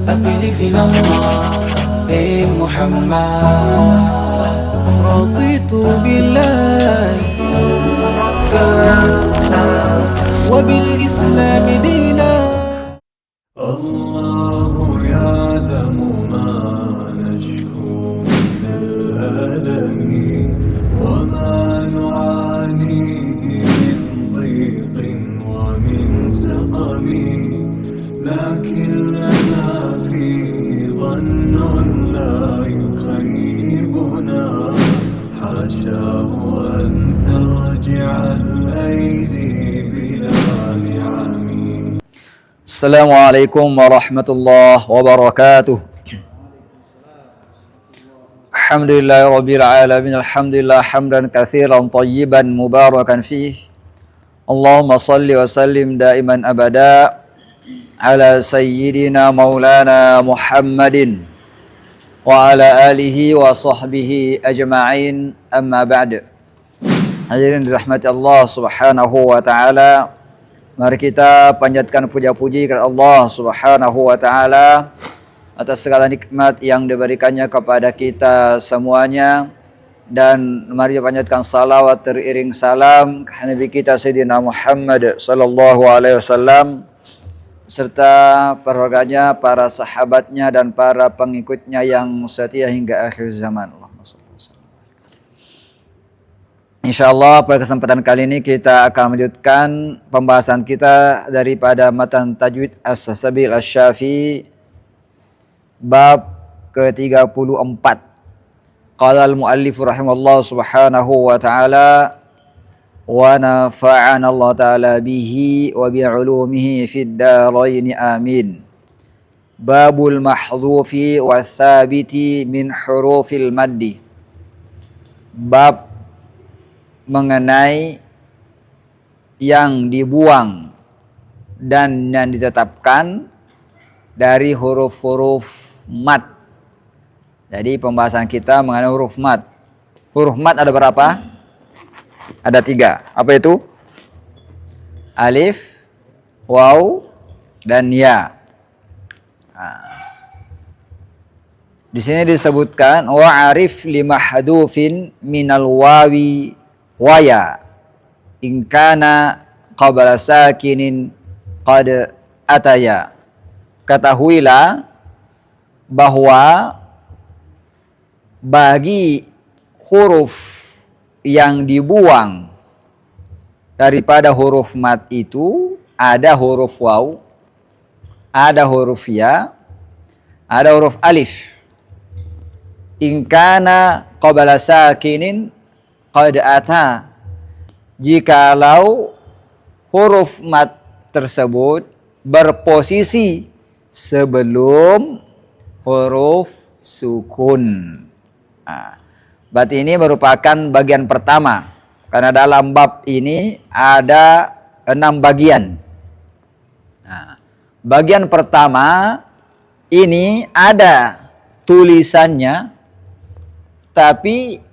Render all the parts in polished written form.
أبلي في الله محمد رضيت بالله وبالإسلام دينا. الله يعلم ما نشكو من الألم وما نعانيه من ضيق ومن سقم، لكن لنا فيه ظن لا يخيبنا، حاشاه أن ترجع الأيدي بلا نعم. Assalamualaikum warahmatullahi wabarakatuh. Alhamdulillahirabbil alamin. Alhamdulillah hamdan katsiran thayyiban mubarakan fih. Allahumma shalli wa sallim daiman abada ala sayyidina maulana Muhammadin wa ala alihi wa sahbihi ajma'in, amma ba'd. Hadirin dirahmati Allah Subhanahu wa taala, mari kita panjatkan puja-puji kepada Allah Subhanahu wa taala atas segala nikmat yang diberikannya kepada kita semuanya, dan mari panjatkan salawat teriring salam ke Nabi kita Sayyidina Muhammad sallallahu alaihi wasallam serta keluarganya, para sahabatnya dan para pengikutnya yang setia hingga akhir zaman. InsyaAllah pada kesempatan kali ini kita akan melanjutkan pembahasan kita daripada matan Tajwid As-Sabil Asy-Syafi'i bab ke-34. Qala al-muallif rahimallahu subhanahu wa ta'ala wa nafa'ana Allah ta'ala bihi wa bi'ulumihi fid darain amin. Babul mahdhufi wa thabiti min hurufil maddi. Bab mengenai yang dibuang dan yang ditetapkan dari huruf-huruf mad. Jadi pembahasan kita mengenai huruf mad. Huruf mad ada berapa? Ada 3. Apa itu? Alif, waw, dan ya. Di sini disebutkan wa'arif limahdufin minal wawi waya in kana qabla sakinin qad ataya. Ketahuilah bahwa bagi huruf yang dibuang daripada huruf mad itu ada huruf waw, ada huruf ya, ada huruf alif. In kana qabla sakinin qad ata, jikalau huruf mad tersebut berposisi sebelum huruf sukun. Berarti ini merupakan bagian pertama, karena dalam bab ini ada 6 bagian. Bagian pertama ini ada tulisannya tapi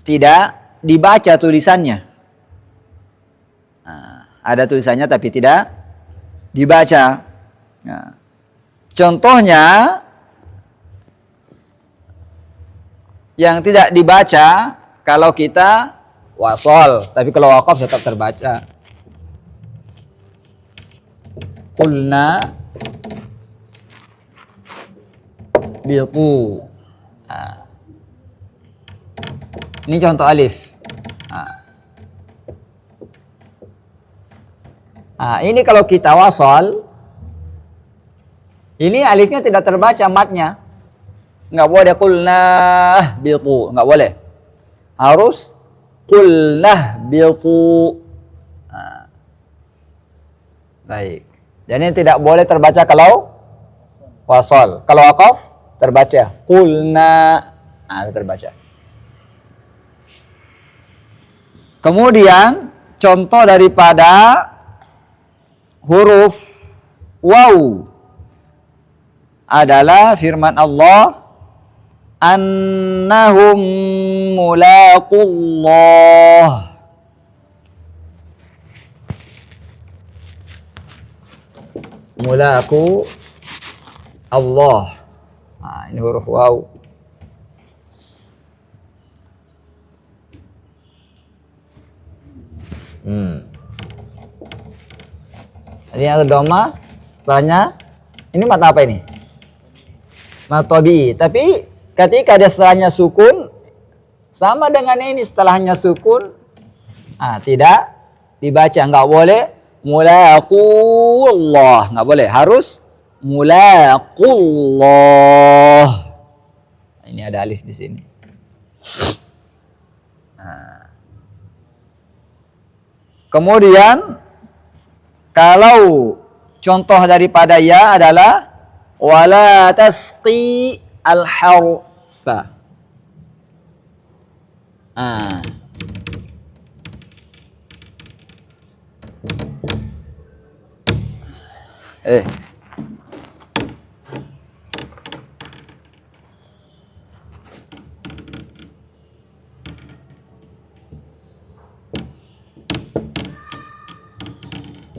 tidak dibaca tulisannya. Ada tulisannya tapi tidak dibaca. Contohnya yang tidak dibaca kalau kita wasol, tapi kalau waqaf tetap terbaca. Qulna biqu. Ini contoh alif. Ini kalau kita wasol, ini alifnya tidak terbaca matnya. Nggak boleh qulna biqu, nggak boleh. Harus qulna biqu. Baik. Jadi tidak boleh terbaca kalau wasol. Kalau waqaf terbaca qulna, terbaca. Kemudian contoh daripada huruf waw adalah firman Allah, annahum mulaqullah. Mulaqu Allah. Nah, ini huruf waw. Ini ada doma, setelahnya ini mata apa ini? Mata tabi'i. Tapi ketika ada setelahnya sukun, sama dengan ini setelahnya sukun, tidak dibaca, nggak boleh mulaqullah, nggak boleh, harus mulaqullah. Ini ada alif di sini. Kemudian kalau contoh daripada ya adalah wala tasqi al-harsa.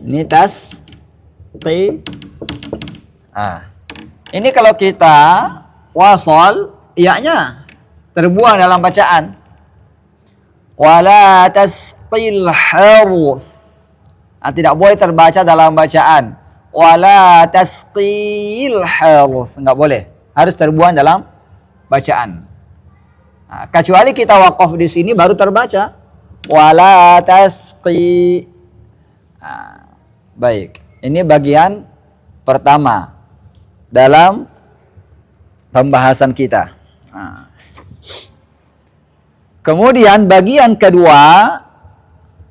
Ini tasqi. Ini kalau kita wasal, iya-nya terbuang dalam bacaan. Wala tasqil harus. Tidak boleh terbaca dalam bacaan. Wala tasqil harus. Enggak boleh. Harus terbuang dalam bacaan. Kecuali kita waqaf di sini baru terbaca. Wala tasqi. Baik. Ini bagian pertama dalam pembahasan kita. Kemudian bagian kedua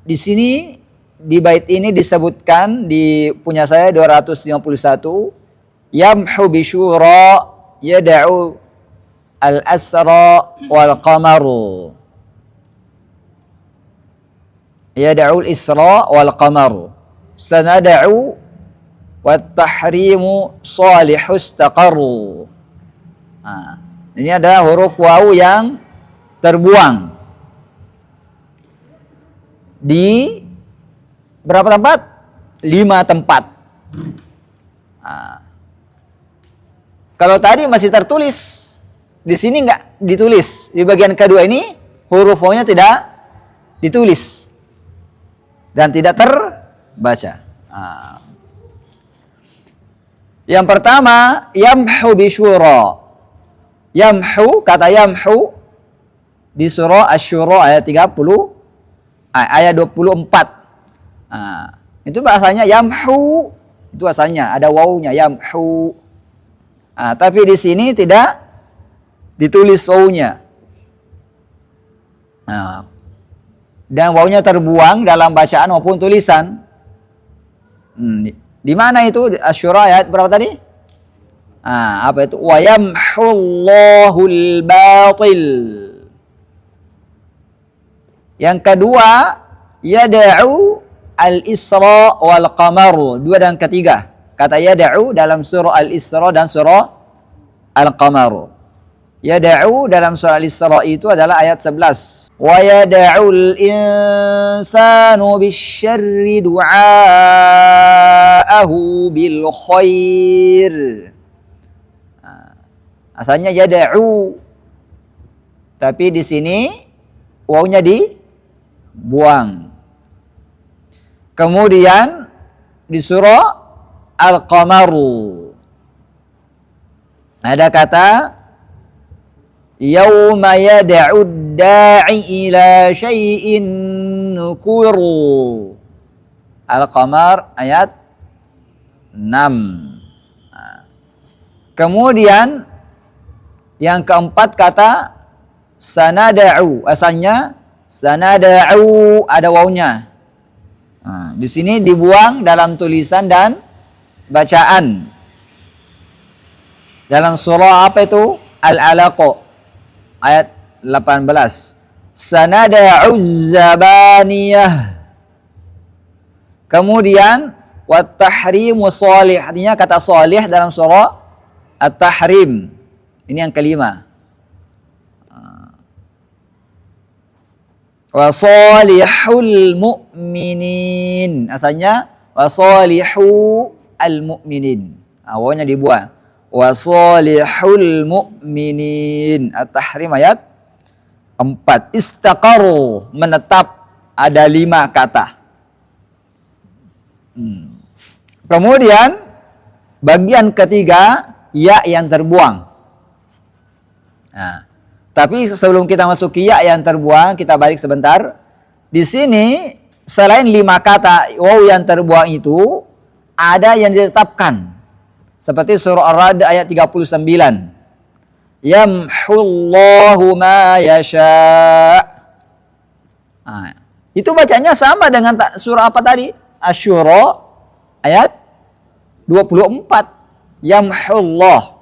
di sini di bait ini disebutkan di punya saya 251, yamhu bisyura yad'u al-asra wal qamaru. Yad'u al-isra wal qamaru. Sanad'u wat tahrimu salihus taqarru. Ini ada huruf waw yang terbuang di berapa tempat? 5 tempat. Kalau tadi masih tertulis, di sini nggak ditulis. Di bagian kedua ini huruf waw-nya tidak ditulis dan tidak terbaca. Yang pertama, yamhu bisyura. Yamhu, kata yamhu di surah Asy-Syura ayat 30, ayat 24. Itu bahasanya yamhu, itu asalnya ada wawunya yamhu. Tapi di sini tidak ditulis wawunya. Dan wawunya terbuang dalam bacaan maupun tulisan. Di mana itu? Asy-Syura ayat berapa tadi? Apa itu? Wa yamhullahul batil. Yang kedua, yad'u al-Isra wal Qamar. 2 dan ketiga. Kata yad'u dalam surah Al-Isra dan surah Al-Qamar. Yad'u dalam surah Al-Isra itu adalah ayat 11. Wa yad'ul insanu bisyarri du'aahu bil khair. Asalnya yad'u. Tapi di sini wawunya dibuang. Kemudian di surah Al-Qamaru ada kata yauma yad'ud da'i ila syai'in nukuru. Al-Qamar ayat 6. Kemudian yang keempat kata sanada'u. Asalnya sanada'u ada wawunya. Di sini dibuang dalam tulisan dan bacaan. Dalam surah apa itu? Al-Alaq ayat 18. Sanada'u zabaniyah. Kemudian wat tahrimu shalih. Artinya kata shalih dalam surah At-Tahrim. Ini yang kelima. Wa salihul mu'minin. Asalnya wa salihu al mu'minin. Wawunya dibuang. wa salihul mu'minin. At-Tahrim ayat 4. Istaqaru, menetap, ada 5 kata. Kemudian bagian ketiga, ya yang terbuang. Nah, tapi sebelum kita masuk ke ya yang terbuang, kita balik sebentar. Di sini selain 5 kata waw yang terbuang itu, ada yang ditetapkan. Seperti surah Ar-Ra'd ayat 39. Yamhullahu ma yasha'. Nah, itu bacanya sama dengan surah apa tadi? Asy-Syura ayat 24. Yamhullah.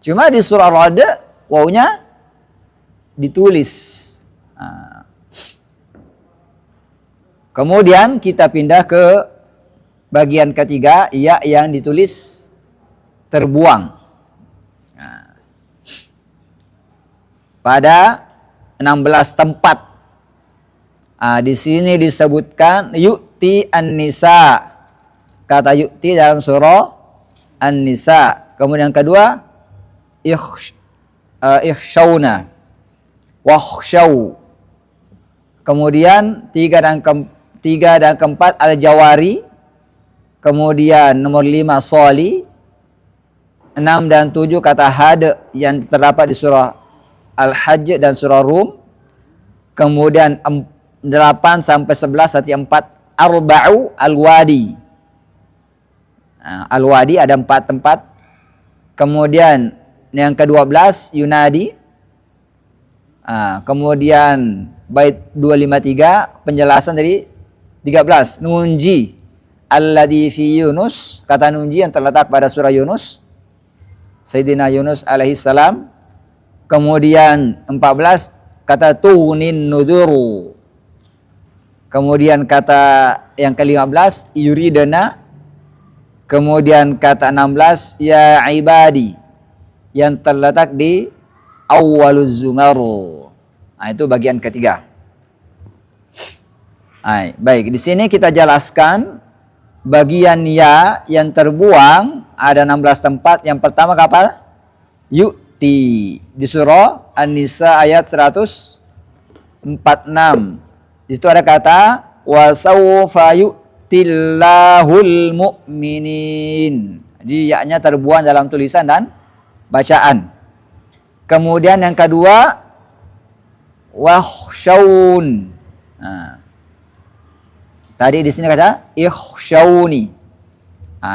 Cuma di surah Ar-Ra'd wawnya ditulis. Nah. Kemudian kita pindah ke bagian ketiga, ya yang ditulis terbuang. Nah. Pada 16 tempat. Di sini disebutkan yu'ti an-nisa. Kata yu'ti dalam surah An-Nisa. Kemudian yang kedua ikhshawna wakhshaw. Kemudian 3 dan keempat al-jawari. Kemudian nomor 5 soli. 6 dan 7 kata had yang terdapat di surah Al-Hajj dan surah Rum. Kemudian 8 sampai 11 ayat 4 arba'u al-wadi. Al-wadi ada 4 tempat. Kemudian yang ke-12 yunadi. Kemudian bait 253 penjelasan dari 13 nunji alladzi fi Yunus, kata nunji yang terletak pada surah Yunus, Sayyidina Yunus alaihi salam. Kemudian 14 kata tunin nuduru. Kemudian kata yang ke-15 yuridana. Kemudian kata 16 ya ibadi yang terletak di awwaluz zumar. Itu bagian ketiga. Baik, di sini kita jelaskan bagian ya yang terbuang ada 16 tempat. Yang pertama kapan? Yu'ti di surah An-Nisa ayat 146. Di situ ada kata wa sawfa yu'tillahul mu'minin. Jadi ya-nya terbuang dalam tulisan dan bacaan. Kemudian yang kedua wakhshawun. Tadi di sini kata ikhshawni.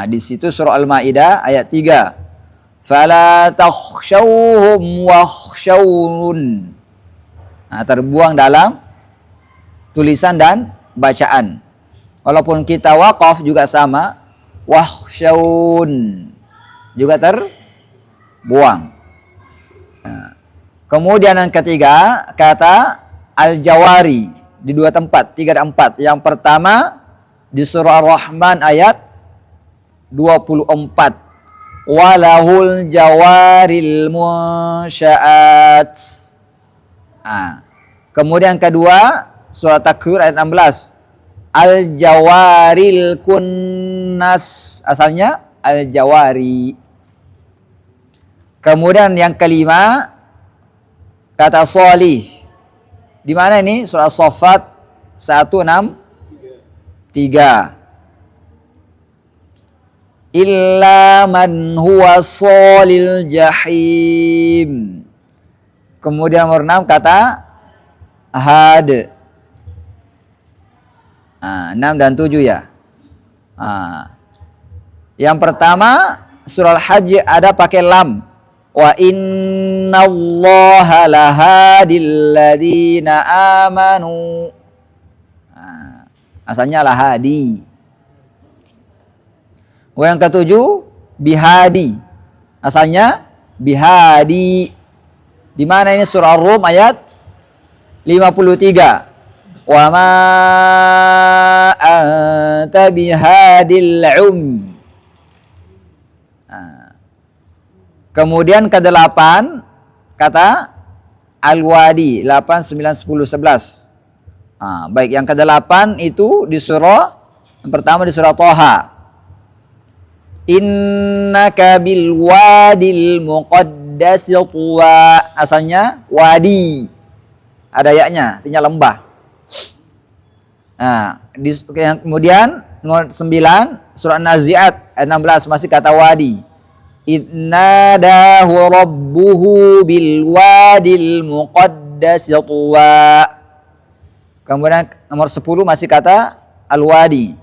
Di situ surah Al-Maidah ayat 3. Fala takhshawhum wakhshawun. Terbuang dalam tulisan dan bacaan. Walaupun kita waqaf juga sama, wakhshawun juga terbuang. Kemudian yang ketiga kata al-jawari di 2 tempat, 3 dan 4. Yang pertama di surah Ar-Rahman ayat 24. Walahul jawaril munsya'at. Kemudian yang kedua surah Takwir ayat 16. Al-jawaril kunnas. Asalnya al-jawari. Kemudian yang kelima kata solih. Di mana ini? Surah Shaffat 163. Illa man huwa sholil jahim. Kemudian nomor 6 kata had. 6 dan 7 ya. Yang pertama surah Al-Hajj ada pakai lam. Wa innallaha lahadil ladina amanu. Asalnya lahadi. Yang ketujuh bihadi. Asalnya bihadi. Di mana ini surah Ar-Rum ayat 53. Wa ma anta bihadil ummi. Kemudian ke-8 kata al-wadi 8, 9, 10, 11. Baik, yang ke-8 itu di surah yang pertama di surah Thaha. Innaka bil wadil muqaddasi tuwa. Asalnya wadi. Ada yaknya, artinya lembah. Nah, kemudian nomor 9 surah An-Nazi'at ayat 16 masih kata wadi. Idnadahu rabbuhu bil wadil muqaddasi tuwa. Kemudian nomor 10 masih kata al-wadi.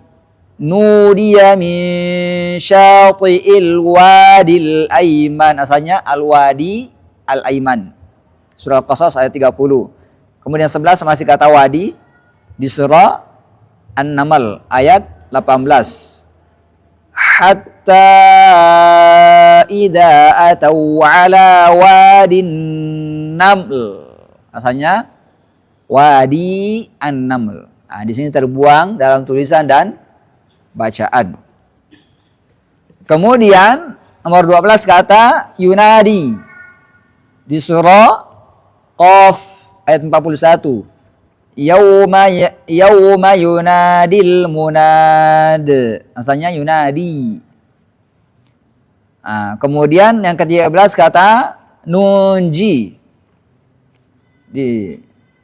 Nudiya min syati'il wadil aiman. Asalnya al-wadi al-aiman. Surah Al-Qasas ayat 30. Kemudian 11 masih kata wadi di surah An-Naml ayat 18. Hatta idza atau ala wadin naml. Asalnya wadi an-naml. Nah, di sini terbuang dalam tulisan dan bacaan. Kemudian nomor 12 kata yunadi di surah Qaf ayat 41. Yauma yunadil munad. Asalnya yunadi. Nah, kemudian yang ke-13 kata nunji.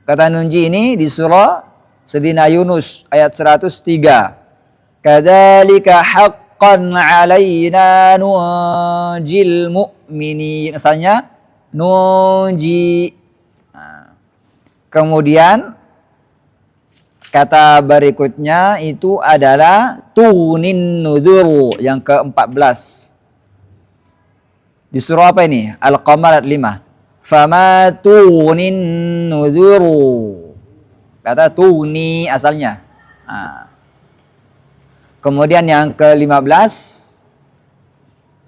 Kata nunji ini di surah Sayyidina Yunus ayat 103. Kadzalika haqqan 'alaina nunjil mu'minin. Asalnya nunji. Nah, kemudian kata berikutnya itu adalah tunin nuzur yang ke-14. Di surah apa ini? Al-Qamar ayat 5. Fama tunin nuzur. Kata tuni asalnya. Nah. Kemudian yang ke-15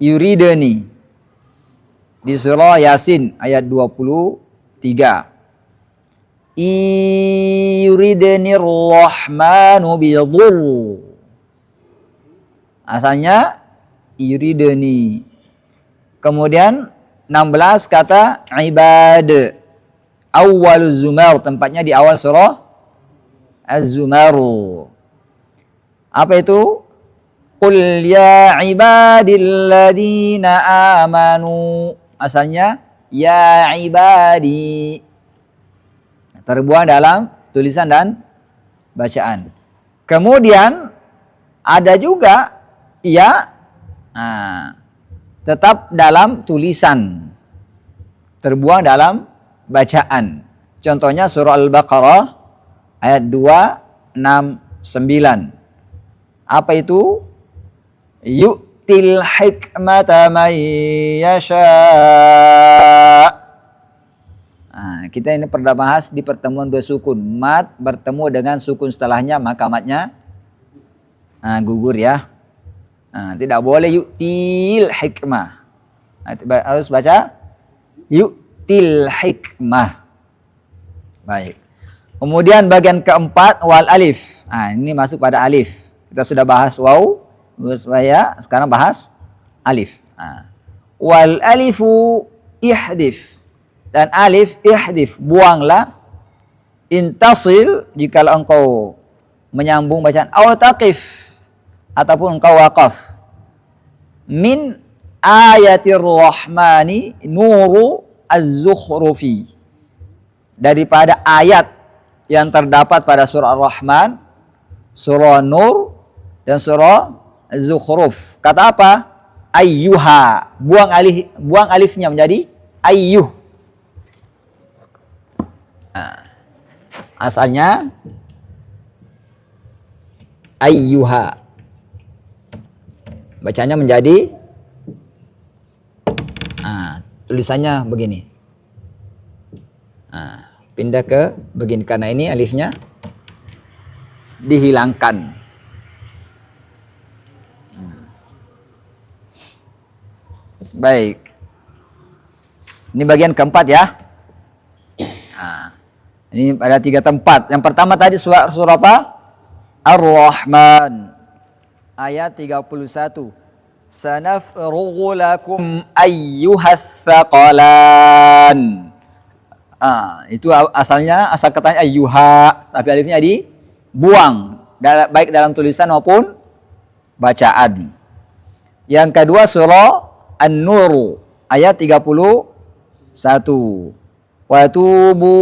yuridani di surah Yasin ayat 23. Yuridani rahmanu bidhur. Asalnya yuridani. Kemudian 16 kata ibad. Awwaluz zumar, tempatnya di awal surah Az-Zumar. Apa itu? Qul ya ibadilladzina amanu. Asalnya ya ibadi. Terbuang dalam tulisan dan bacaan. Kemudian ada juga ya tetap dalam tulisan, terbuang dalam bacaan. Contohnya surah Al-Baqarah ayat 269. Apa itu? Yu'til hikmata man yasha. Nah, kita ini pernah bahas di pertemuan dua sukun. Mat bertemu dengan sukun setelahnya, maka matnya gugur ya. Nah, tidak boleh yu'til hikmah. Nah, harus baca yu'til hikmah. Baik. Kemudian bagian keempat wal alif. Nah, ini masuk pada alif. Kita sudah bahas waw, sekarang bahas alif. Nah, wal alifu ihdif. Dan alif ihdif, buanglah. Intasil jika engkau menyambung bacaan, aw taqif ataupun engkau waqaf. Min ayatir rahmani nuru az-zukhrufi. Daripada ayat yang terdapat pada surah Ar-Rahman, surah Nur dan surah Az-Zukhruf. Kata apa? Ayyuha. Buang alifnya menjadi ayyuh. Nah, asalnya ayyuha. Bacanya menjadi tulisannya begini. Pindah ke begini karena ini alifnya dihilangkan. Baik. Ini bagian keempat ya. Ini ada 3 tempat. Yang pertama tadi surah apa? Ar-Rahman. Ayat 31. Sanafrughu lakum ayyuhas thaqalan. Itu asal katanya ayyuha, tapi alifnya dibuang baik dalam tulisan maupun bacaan. Yang kedua surah An-Nur ayat 31. Wa tubu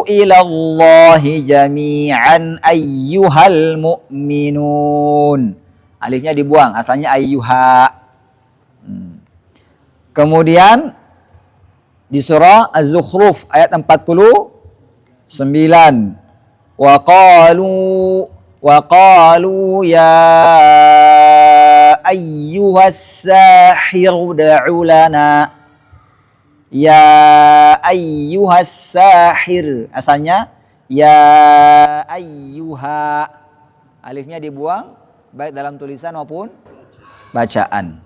ilallahi jami'an ayyuhal mu'minun. Alifnya dibuang, asalnya ayyuha. Kemudian di surah Az-Zukhruf ayat 49. Wa qalu ya ayyuhas sahir da'u lana. Ya ayyuhas sahir. Asalnya ya ayyuha. Alifnya dibuang baik dalam tulisan maupun bacaan.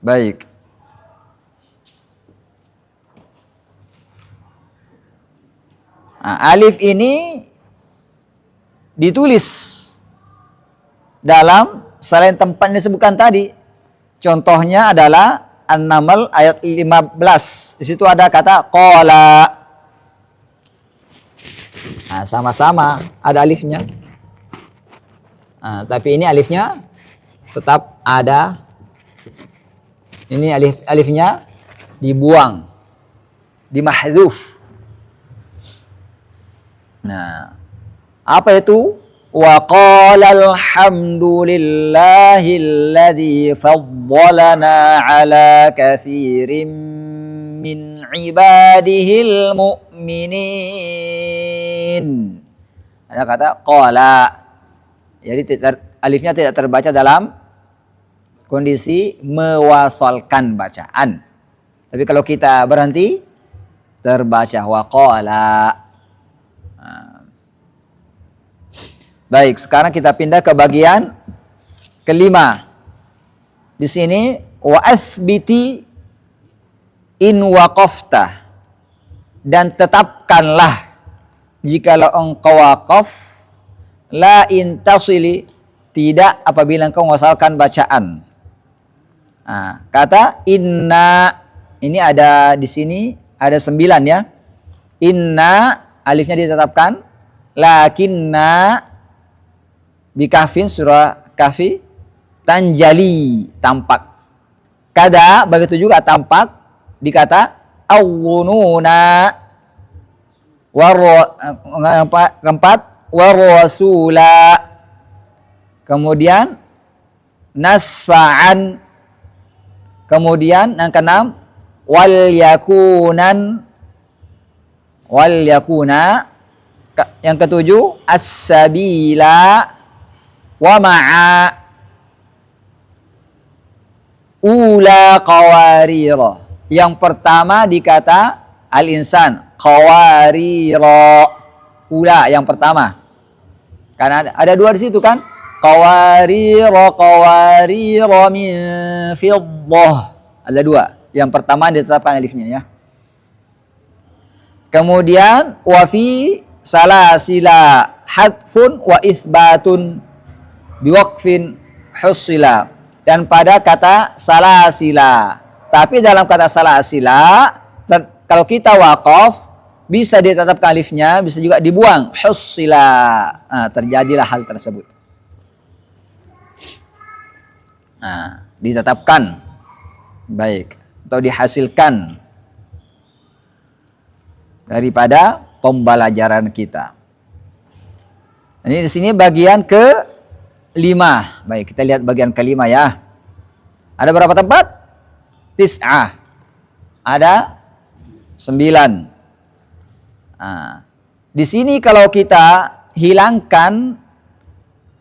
Baik. Alif ini ditulis dalam selain tempat yang disebutkan tadi. Contohnya adalah An-Naml ayat 15. Di situ ada kata qala. Sama-sama ada alifnya. Tapi ini alifnya tetap ada. Ini alifnya dibuang, dimahdzuf. Apa itu? Wa qala alhamdulillahilladzi faddalana ala katsirin min ibadihil mu'minin. Ada kata qala. Jadi alifnya tidak terbaca dalam kondisi mewasalkan bacaan. Tapi kalau kita berhenti terbaca wa qala. Baik, sekarang kita pindah ke bagian kelima. Di sini wa asbiti in waqafta, dan tetapkanlah jikalau engkau waqaf, la intasili, tidak apabila engkau mewasalkan bacaan. Kata inna, ini ada di sini ada 9 ya. Inna alifnya ditetapkan, lakinna di Kahfin, surah Kahfi, tanjali, tampak. Kada begitu juga tampak di kata awwununa. Keempat warasula. Kemudian nasfa'an. Kemudian yang keenam wal yakuna. Yang ketujuh as-sabila wa ma'a ula qawarira. Yang pertama dikata al-insan qawarira, ula yang pertama. Karena ada 2 di situ kan? Qawarira min fiddah. Ada 2. Yang pertama ditetapkan alifnya ya. Kemudian wa fi salasila hadfun wa itsbatun biwaqfin husila, dan pada kata salasila. Tapi dalam kata salasila kalau kita waqaf bisa ditetapkan alifnya, bisa juga dibuang husila. Terjadilah hal tersebut. Ditetapkan, baik, atau dihasilkan daripada pembelajaran kita. Ini di sini bagian ke-5. Baik, kita lihat bagian ke-5 ya. Ada berapa tempat? Tis'ah. Ada 9. Di sini kalau kita hilangkan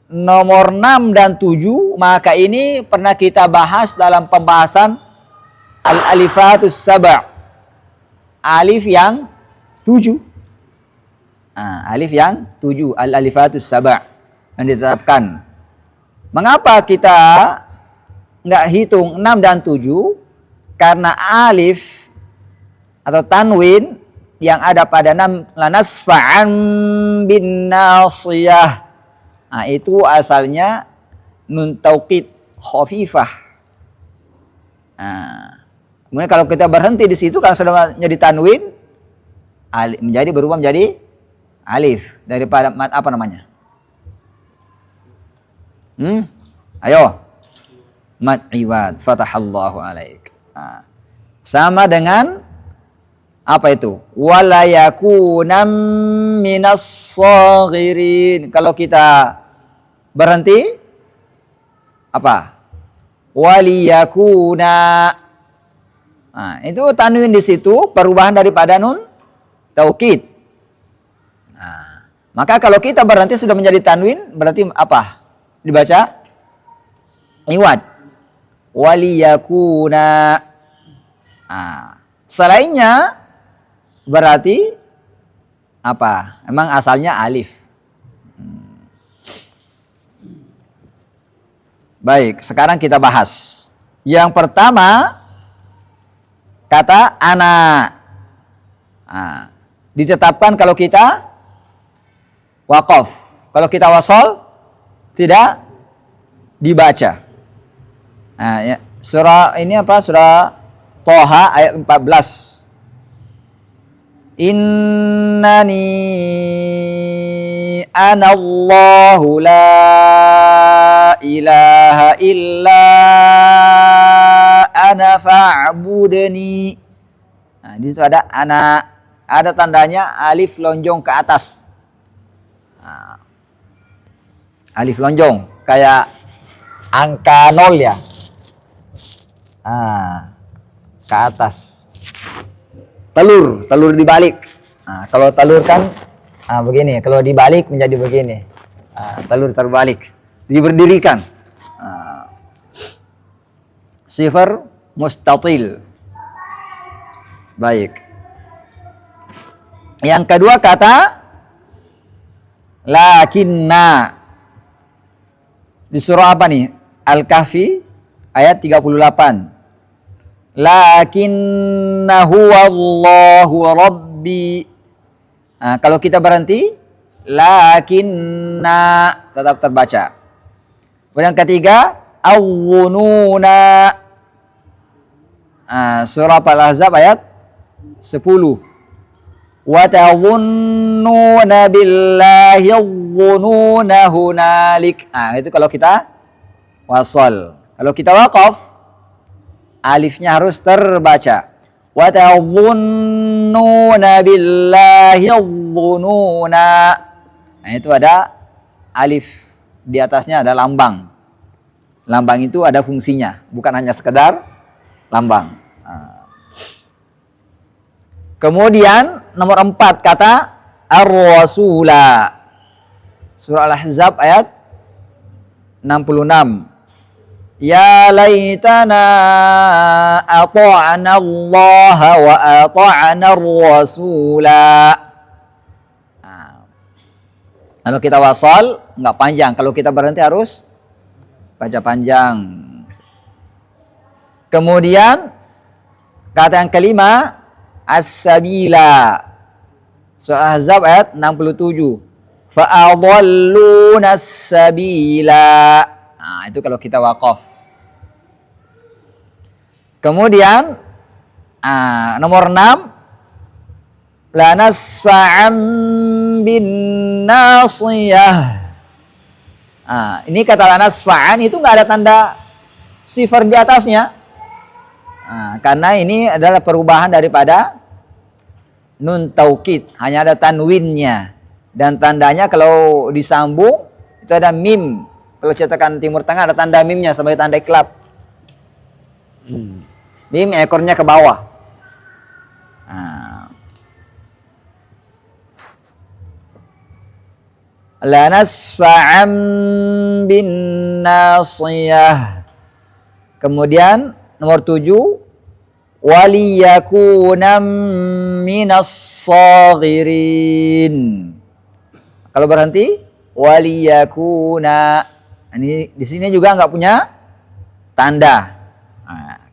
nomor 6 dan 7, maka ini pernah kita bahas dalam pembahasan al-alifatus sab'. Alif yang 7. Alif yang 7, al-alifatus sab' yang ditetapkan. Mengapa kita nggak hitung 6 dan 7? Karena alif atau tanwin yang ada pada 6, lanasfa'an bin nasiyah. Itu asalnya nun taukid khafifah. Kemudian kalau kita berhenti di situ kan sudah menjadi tanwin, berubah menjadi alif daripada apa namanya? Ayo. Mad iwad. Fatahallahu alaik. Nah, sama dengan apa itu? Wala yakunam minas saghirin. Kalau kita berhenti apa? Waliyakuna. Nah, itu tanwin di situ perubahan daripada nun taukid. Nah, maka kalau kita berhenti sudah menjadi tanwin berarti apa? Dibaca iwad. Waliyakuna. Nah, selainnya berarti apa? Emang asalnya alif. Baik, sekarang kita bahas. Yang pertama kata ana. Nah, ditetapkan kalau kita waqaf. Kalau kita wasol tidak dibaca. Nah, ya, surah ini apa? Surah Toha ayat 14. Innani anallahu la ilaha illa ana fa'budni. Nah, di situ ada ana, ada tandanya alif lonjong ke atas. Nah, alif lonjong kayak angka 0 ya. Nah, ke atas. Telur dibalik. Nah, kalau telur kan begini, kalau dibalik menjadi begini. Telur terbalik, diberdirikan. Sifar mustatil. Baik. Yang kedua kata lakinna. Di surah apa nih? Al-Kahfi ayat 38. Lakinna huwallahu rabbi. Nah, kalau kita berhenti lakinna tetap terbaca. Yang ketiga awwununa. Surah Al-Ahzab ayat 10. Wa tadhunnuna billahi dhununa hunalik. Itu kalau kita wasal. Kalau kita waqaf alifnya harus terbaca. Wa tadhunnuna billahi dhununa. Itu ada alif, di atasnya ada lambang. Lambang itu ada fungsinya, bukan hanya sekedar lambang. Kemudian nomor 4 kata ar-rasula. Surah Al-Ahzab ayat 66. Ya laitana ata'na Allah wa ata'na ar-rasula. Kalau kita wasal enggak panjang, kalau kita berhenti harus baca panjang. Kemudian kata yang kelima as-sabila. Surah Al-Ahzab ayat 67. Fa'adalluna as-sabila. Itu kalau kita waqaf. Kemudian nomor 6 la nasfa'an bin nasiyah. Ini kata la nasfa'an itu enggak ada tanda sifar di atasnya. Karena ini adalah perubahan daripada nun taukid, hanya ada tanwinnya dan tandanya kalau disambung itu ada mim. Kalau cetakan Timur Tengah ada tanda mimnya sebagai tanda iklab. Mim ekornya ke bawah. La nasfa'an bin nasiyah. Kemudian nomor 7 waliyakunam minas saghirin. Kalau berhenti waliyakuna. Ini di sini juga enggak punya tanda.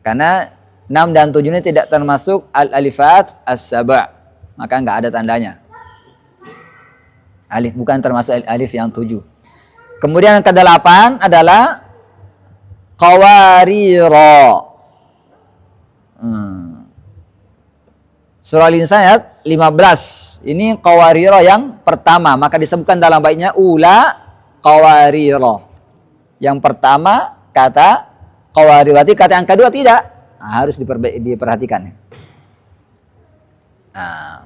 Karena 6 dan 7 ini tidak termasuk al-alifat as-saba'. Maka enggak ada tandanya. Alif bukan termasuk alif yang 7. Kemudian yang ke-8 adalah qawarira. Surah Al-Insan ayat 15. Ini qawarira yang pertama, maka disebutkan dalam baitnya ula qawarira. Yang pertama kata qawariwati, kata yang kedua tidak. Nah, harus diperhatikan. Nah,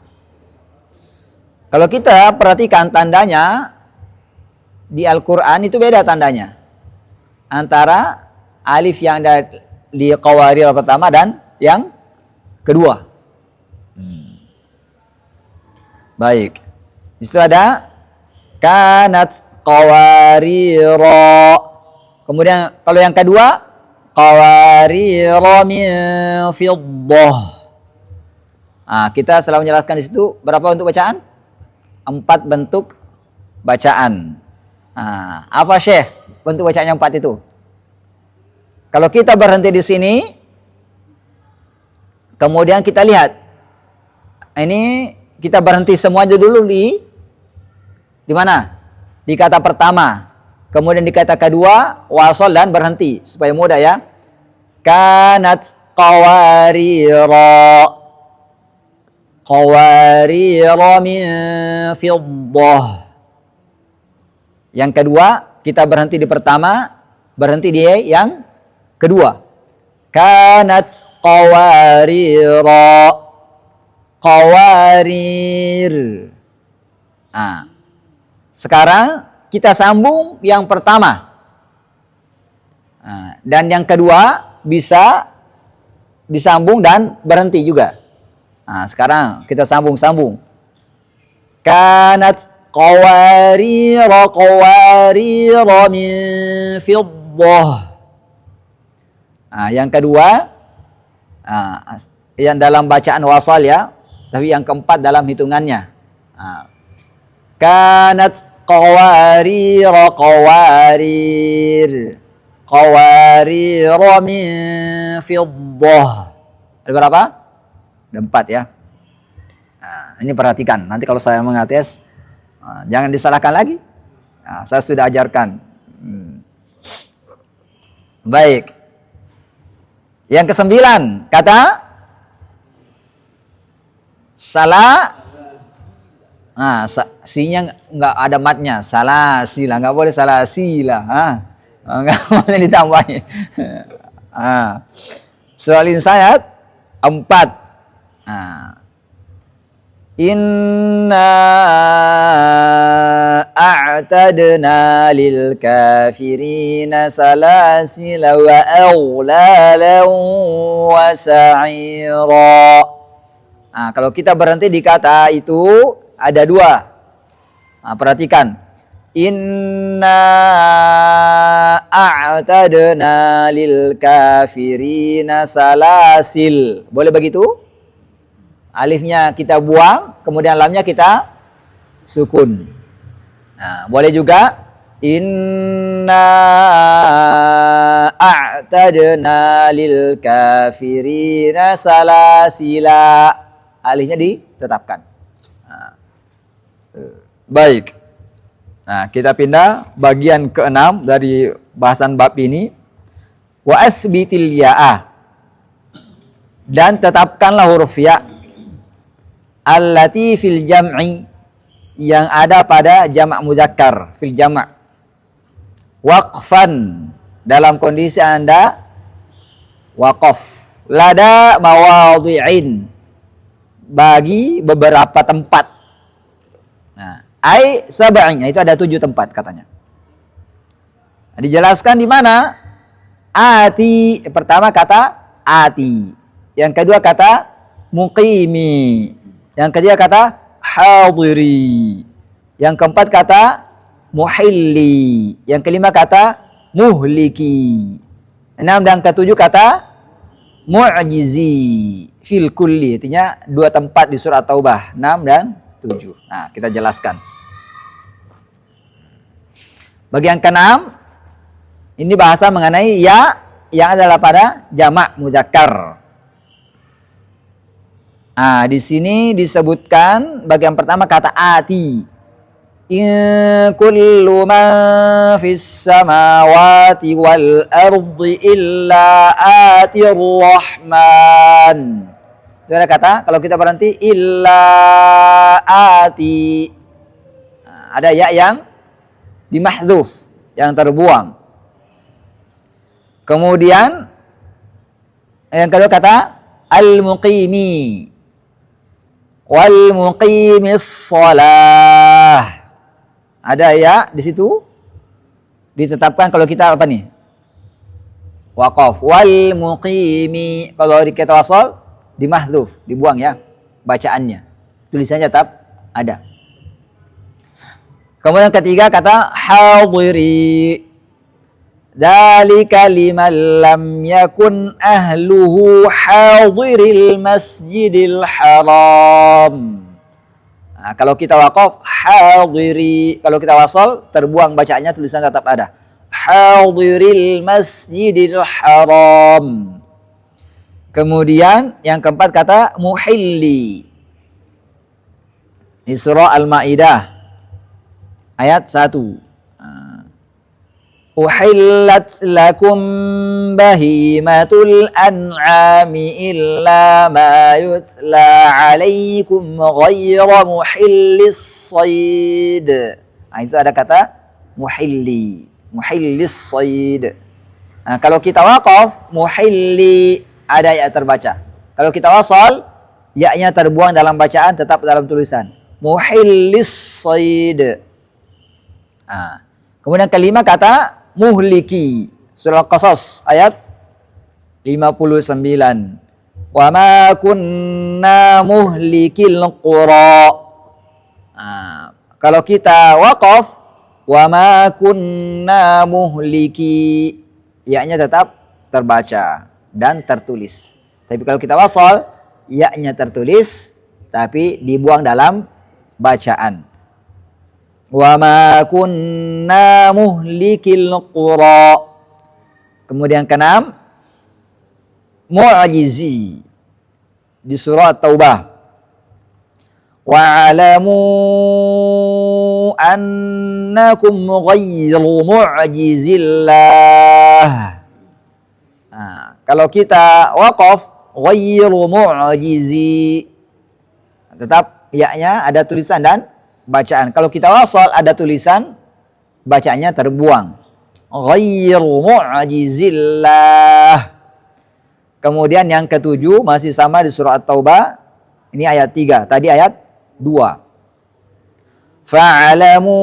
kalau kita perhatikan tandanya di Al-Quran itu beda tandanya antara alif yang ada di qawaril pertama dan yang kedua. Baik. Di situ ada kanat qawarira. Kemudian kalau yang kedua qawarira min fiddah. Nah, kita setelah menjelaskan di situ berapa bentuk bacaan? 4 bentuk bacaan. Nah, apa Syekh bentuk bacaan yang 4 itu? Kalau kita berhenti di sini, kemudian kita lihat. Ini kita berhenti semuanya dulu di mana? Di kata pertama. Kemudian di kata kedua, wasol dan berhenti. Supaya mudah ya. Kanat qawarira. Qawarira min fiddah. Yang kedua, kita berhenti di pertama, berhenti di yang kedua. Kanat qawarira. Qawarir. Nah, sekarang kita sambung yang pertama. Nah, dan yang kedua bisa disambung dan berhenti juga. Nah, sekarang kita sambung-sambung. Kanat qawarira min fiddah. Nah, yang kedua, yang dalam bacaan wasal ya, tapi yang keempat dalam hitungannya. Kanat qawarira min fiddah. Ada berapa? Ada 4 ya. Nah, ini perhatikan. Nanti kalau saya mengates, jangan disalahkan lagi. Nah, saya sudah ajarkan. Baik. Yang ke-9 kata salah. Nah, sinya nggak ada matnya. Salah sila, nggak boleh salah sila. Nggak boleh ditambahin. Surah Al-Insan ayat 4. Inna a'tadna lil kafirina salasila wa aghlalan wa sa'ira. Nah, kalau kita berhenti di kata itu ada 2. Nah, perhatikan. Inna a'tadna lil kafirina salasil. Boleh begitu? Alifnya kita buang, kemudian lamnya kita sukun. Nah, boleh juga inna a'tadna lil kafirina salasila. Alifnya ditetapkan. Baik. Nah, kita pindah bagian ke-6 dari bahasan bab ini. Wa asbitil ya'a. Dan tetapkanlah huruf ya. Allati fil jam'i. Yang ada pada jamak muzakkar. Fil jamak. Waqfan. Dalam kondisi Anda waqaf. Lada mawadhi'in. Bagi beberapa tempat. Nah, ai sab'in, itu ada 7 tempat katanya. Nah, dijelaskan di mana? Ati, pertama kata ati. Yang kedua kata muqimi. Yang ketiga kata hadiri. Yang keempat kata muhilli. Yang kelima kata muhliki. 6 dan ke-7 kata mu'jizi. Fil kulli, artinya 2 tempat di surah Taubah, 6 dan 7. Nah, kita jelaskan. Bagian ke-6 ini bahasa mengenai ya yang adalah pada jamak muzakkar. Nah, di sini disebutkan bagian pertama kata ati. In kullu man fis samawati wal ardi illa atir rahman. Itu ada kata, kalau kita berhenti illa ati. Nah, ada ya yang dimahdzuf, yang terbuang. Kemudian yang kedua kata al-muqimi. Wal muqimis shalah. Ada ya di situ ditetapkan kalau kita apa nih? Waqaf. Wal muqimi. Kalau kita wasal dimahdzuf, dibuang ya bacaannya. Tulisannya tetap ada. Kemudian ketiga kata hadiri. Dzalika liman lam yakun ahluhu hadiril masjidil haram. Nah, kalau kita waqaf hadiri, kalau kita wasal terbuang bacaannya, tulisan tetap ada. Hadiril masjidil haram. Kemudian yang keempat kata muhilli. Di surah Al-Maidah ayat 1. Uhillat lakum bahimatul an'ami illa ma yutla alaikum ghayra muhillis sayd. Nah, itu ada kata muhilli, muhillis sayd. Nah, kalau kita waqaf muhilli ada ya terbaca. Kalau kita wasal ya-nya terbuang dalam bacaan, tetap dalam tulisan. Muhillis sayd. Nah, kemudian kelima kata muhliki. Surah Al-Qasas ayat 59. Wa ma kunna muhlikil qura. Nah, kalau kita waqaf wa ma kunna muhliki, ya-nya tetap terbaca dan tertulis. Tapi kalau kita wasal, ya-nya tertulis tapi dibuang dalam bacaan. Wa ma kunna muhlikil qura. Kemudian keenam mu'jizi di surah At-Taubah. Wa'alamu annakum ghayru mu'jizillah. Nah, kalau kita waqaf ghayru mu'jizi, tetap ya-nya ada tulisan dan bacaan. Kalau kita wasal ada tulisan, bacaannya terbuang. Ghayru mu'jizillah. Kemudian yang ketujuh masih sama di surah At-Taubah. Ini ayat 3, tadi ayat 2. Fa'alamu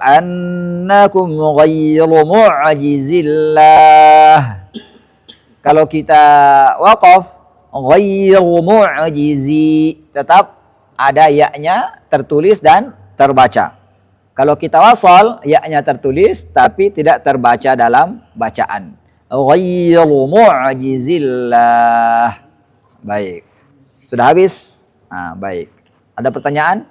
annakum ghayru mu'jizillah. Kalau kita waqaf ghayru mu'jizi, tetap ada ya-nya tertulis dan terbaca. Kalau kita wasal, ya-nya tertulis tapi tidak terbaca dalam bacaan. Ghayru mu'jizillah. Baik. Sudah habis? Nah, baik. Ada pertanyaan?